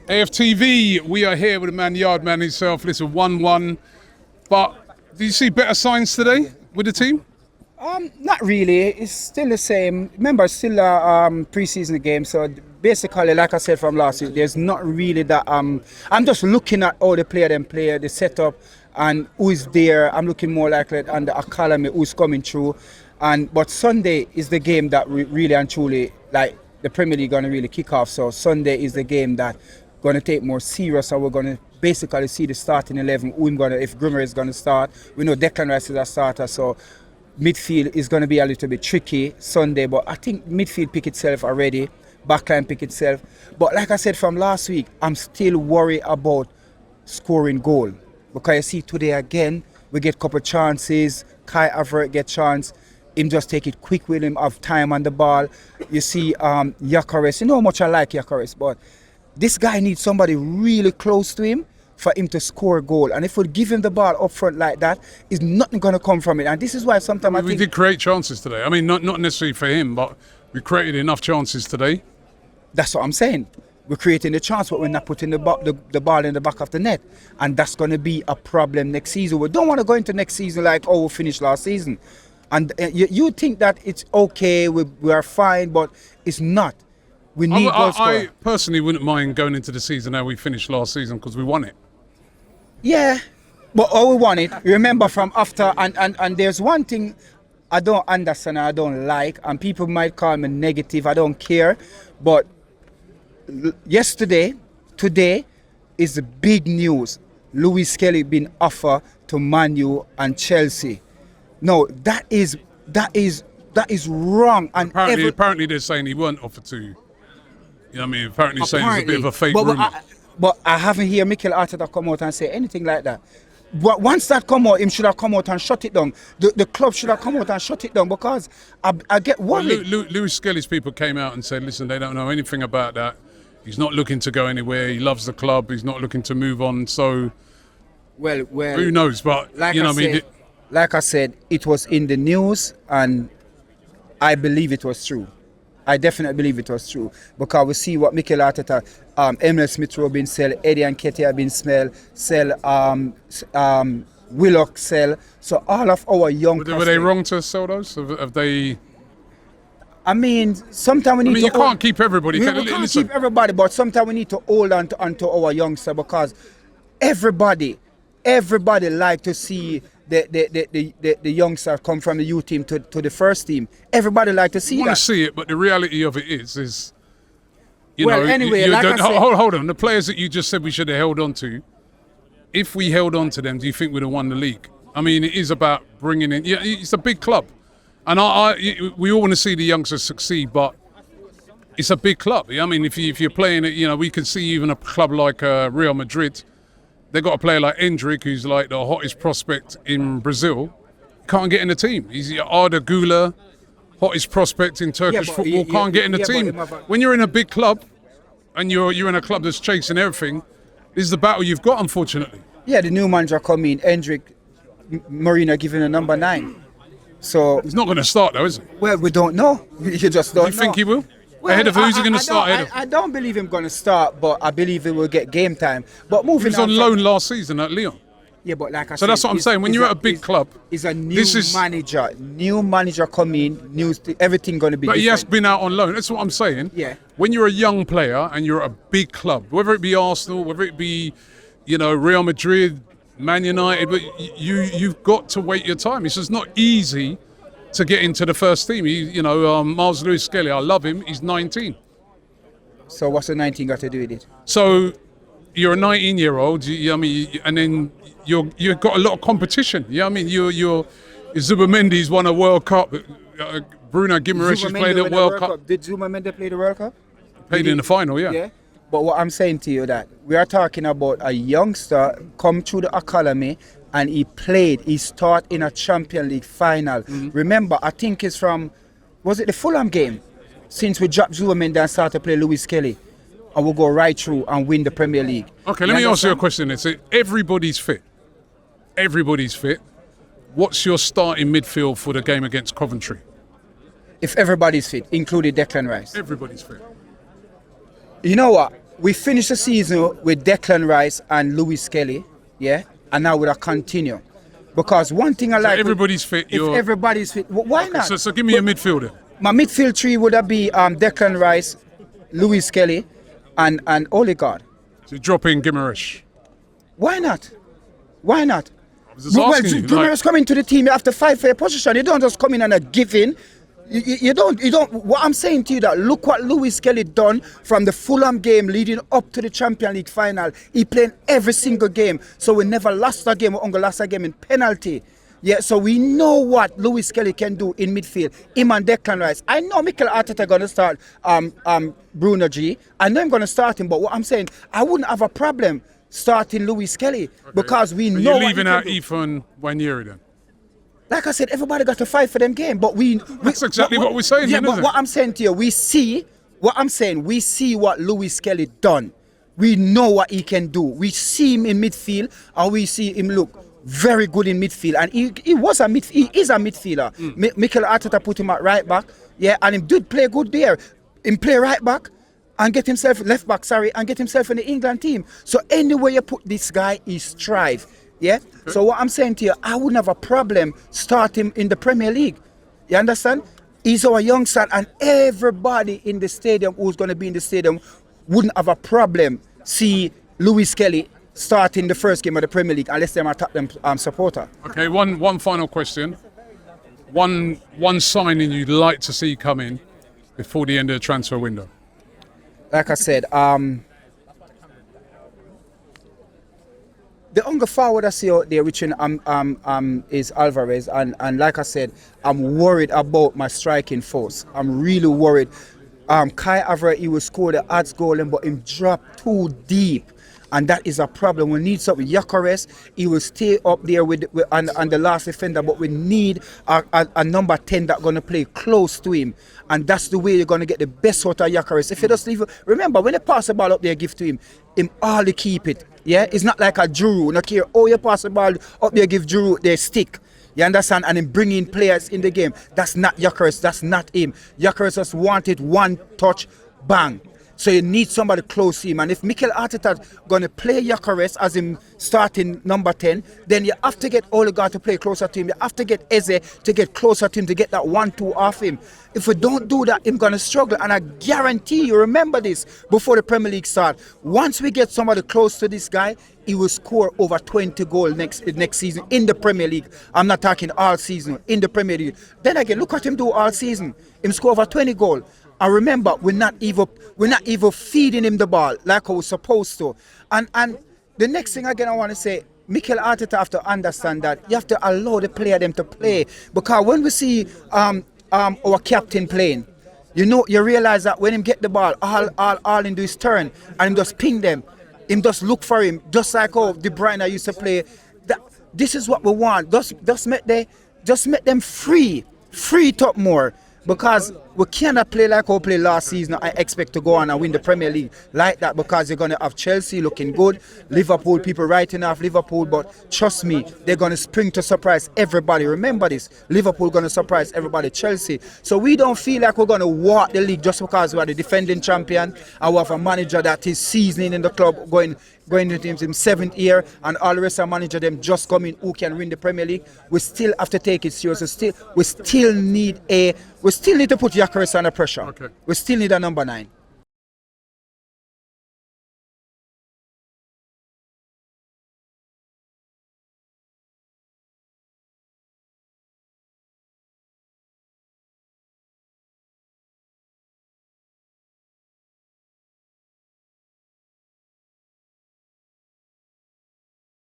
AFTV, we are here with the man Yardman himself. Listen, 1-1. But do you see better signs today with the team? Not really. It's still the same. Remember, it's still a preseason game. So basically, like I said from last week, there's not really that. I'm just looking at all the play, the setup, and who is there. I'm looking more likely on the academy, who's coming through. But Sunday is the game that we really and truly, like, the Premier League gonna really kick off. So Sunday is the game that gonna take more serious, and we're gonna basically see the starting 11. If Gooners is gonna start, we know Declan Rice is a starter, so midfield is gonna be a little bit tricky Sunday. But I think midfield pick itself already, backline pick itself. But like I said from last week, I'm still worried about scoring goal, because you see today again we get couple chances. Kai Havertz get chance. Him just take it quick with him, have time on the ball. You see Gyökeres, you know how much I like Gyökeres, but this guy needs somebody really close to him for him to score a goal. And if we give him the ball up front like that, is nothing going to come from it. And this is why sometimes I think... We did create chances today. I mean, not necessarily for him, but we created enough chances today. That's what I'm saying. We're creating the chance, but we're not putting the ball in the back of the net. And that's going to be a problem next season. We don't want to go into next season like, oh, we finished last season. And you think that it's okay, we are fine, but it's not. We need goal scorer. I personally wouldn't mind going into the season how we finished last season, because we won it. Yeah, but we won it. Remember from after, and there's one thing I don't understand, I don't like, and people might call me negative, I don't care, but today is the big news. Lewis-Skelly been offered to Man U and Chelsea. No, that is wrong. And apparently they're saying he weren't offered to. You know what I mean? Apparently saying it's a bit of a fake rumour. But I haven't heard Mikel Arteta come out and say anything like that. But once that come out, him should have come out and shut it down. The club should have come out and shut it down, because I get worried. Lewis-Skelly's people came out and said, listen, they don't know anything about that. He's not looking to go anywhere. He loves the club. He's not looking to move on. So, well, who knows? But like you know, what I mean. Like I said, it was in the news, and I believe it was true. I definitely believe it was true, because we see what Mikel Arteta, Emile Smith-Rowe been sell, Eddie Nketiah been sell, Willock sell. So all of our young. Were they wrong to sell those? Have they? I mean, sometimes we need to. You can't keep everybody. We can't keep everybody, but sometimes we need to hold on to our youngster, because everybody like to see the youngster come from the youth team to the first team. Everybody like to see that. I want to see it, but the reality of it is anyway, like I said, hold on. The players that you just said we should have held on to, if we held on to them, do you think we'd have won the league? I mean, it is about bringing in. Yeah, it's a big club, and we all want to see the youngsters succeed, but it's a big club. I mean, if you're playing it, we can see even a club like Real Madrid. They've got a player like Endrick, who's like the hottest prospect in Brazil. Can't get in the team. He's Arda Güler, hottest prospect in Turkish football, can't get in the team. When you're in a big club and you're in a club that's chasing everything, this is the battle you've got, unfortunately. Yeah, the new manager come in, Endrick, Marina giving a number 9. So he's not going to start though, is he? Well, we don't know. You just don't know. Do you think he will? Well, ahead of who's he going to start ahead of? I don't believe him going to start, but I believe he will get game time. But moving on. He was on loan last season at Lyon. Yeah, but like I said, so that's what I'm saying. When you're at a big club, it's a new manager come in, everything going to be. But different. he has been out on loan. That's what I'm saying. Yeah. When you're a young player and you're at a big club, whether it be Arsenal, whether it be, Real Madrid, Man United, but you've got to wait your time. It's just not easy to get into the first team. Myles Lewis-Skelly, I love him. He's 19. So what's the 19 got to do with it? So you're a 19-year-old. And then you've got a lot of competition. You're Zubamendi's won a World Cup. Bruno Guimaraes has played at World Cup. Did Zubamendi play the World Cup? Played in the final, yeah. Yeah. But what I'm saying to you that we are talking about a youngster come through the academy, and he started in a Champions League final. Mm-hmm. Remember, I think it's was it the Fulham game? Since we dropped Zubamendi and started to play Lewis-Skelly, and we'll go right through and win the Premier League. Okay, let me ask you a question. It's everybody's fit. Everybody's fit. What's your starting midfield for the game against Coventry? If everybody's fit, including Declan Rice. Everybody's fit. You know what? we finished the season with Declan Rice and Lewis-Skelly, yeah, and now we'll continue. Because one thing I like... everybody's fit. If everybody's fit, why okay, not? So give me a midfielder. My midfield three would have be Declan Rice, Lewis-Skelly, and Odegaard. So you drop in Gimaresh. Why not? Why not? I was just asking you. Gooners come into the team, you have to fight for your position. You don't just come in and a give in. You don't. What I'm saying to you that look what Lewis-Skelly done from the Fulham game leading up to the Champions League final. He played every single game, so we never lost a game. We only lost a game in penalty. Yeah, so we know what Lewis-Skelly can do in midfield. Him and Declan Rice. I know Mikel Arteta gonna start Bruno G. I know I'm gonna start him, but what I'm saying, I wouldn't have a problem starting Lewis-Skelly because we know. You're leaving out Ethan Wanyeri then. Like I said, everybody got to fight for them game, but that's exactly what we're saying. Yeah, then, but what I'm saying to you, we see what Lewis-Skelly done. We know what he can do. We see him in midfield, and we see him look very good in midfield, and he is a midfielder. Mikel Arteta put him at right back, yeah, and he did play good there. He play right back and get himself left back, and get himself in the England team. So anywhere you put this guy, he strive. Yeah. Okay. So what I'm saying to you, I wouldn't have a problem starting him in the Premier League. You understand? He's our young son, and everybody in the stadium who's going to be in the stadium wouldn't have a problem see Lewis-Skelly starting the first game of the Premier League unless they're a Tottenham supporter. Okay. One final question. One signing you'd like to see come in before the end of the transfer window. Like I said, the only forward I see out there, which is Alvarez, and like I said, I'm worried about my striking force. I'm really worried. Kai Havertz, he will score the odds goal, but him drop too deep, and that is a problem. We need something. Gyökeres, he will stay up there with on the last defender, but we need a number 10 that's going to play close to him, and that's the way you're going to get the best out of Gyökeres. If you just leave, remember when they pass the ball up there, give to him all to keep it. Yeah, it's not like a Giroud. Not here. Oh, you pass the ball up there, give Giroud their stick. You understand? And then bring in players in the game. That's not Gyökeres. That's not him. Gyökeres just wanted one touch, bang. So you need somebody close to him. And if Mikel Arteta going to play Gyökeres as him starting number 10, then you have to get Odegaard to play closer to him. You have to get Eze to get closer to him to get that 1-2 off him. If we don't do that, he's going to struggle. And I guarantee you, remember this, before the Premier League start, once we get somebody close to this guy, he will score over 20 goals next season in the Premier League. I'm not talking all season, in the Premier League. Then again, look at him do all season. Him score over 20 goals. And remember, we're not even feeding him the ball like we're supposed to. And the next thing again I want to say, Mikel Arteta have to understand that you have to allow the player them to play. Because when we see our captain playing, you realize that when him get the ball, all him do is turn and him just ping them. Him just look for him, just like how De Bruyne used to play. This is what we want. Just make them free top more. Because we cannot play like we played last season. I expect to go on and win the Premier League like that, because you're going to have Chelsea looking good, Liverpool, people writing off Liverpool, but trust me, they're going to spring to surprise everybody. Remember this, Liverpool going to surprise everybody, Chelsea. So we don't feel like we're going to walk the league just because we are the defending champion and we have a manager that is seasoning in the club, going into his 7th year, and all the rest of manager them just come in who can win the Premier League. We still have to take it serious. We still need to put Gyökeres under pressure. Okay. We still need a number 9.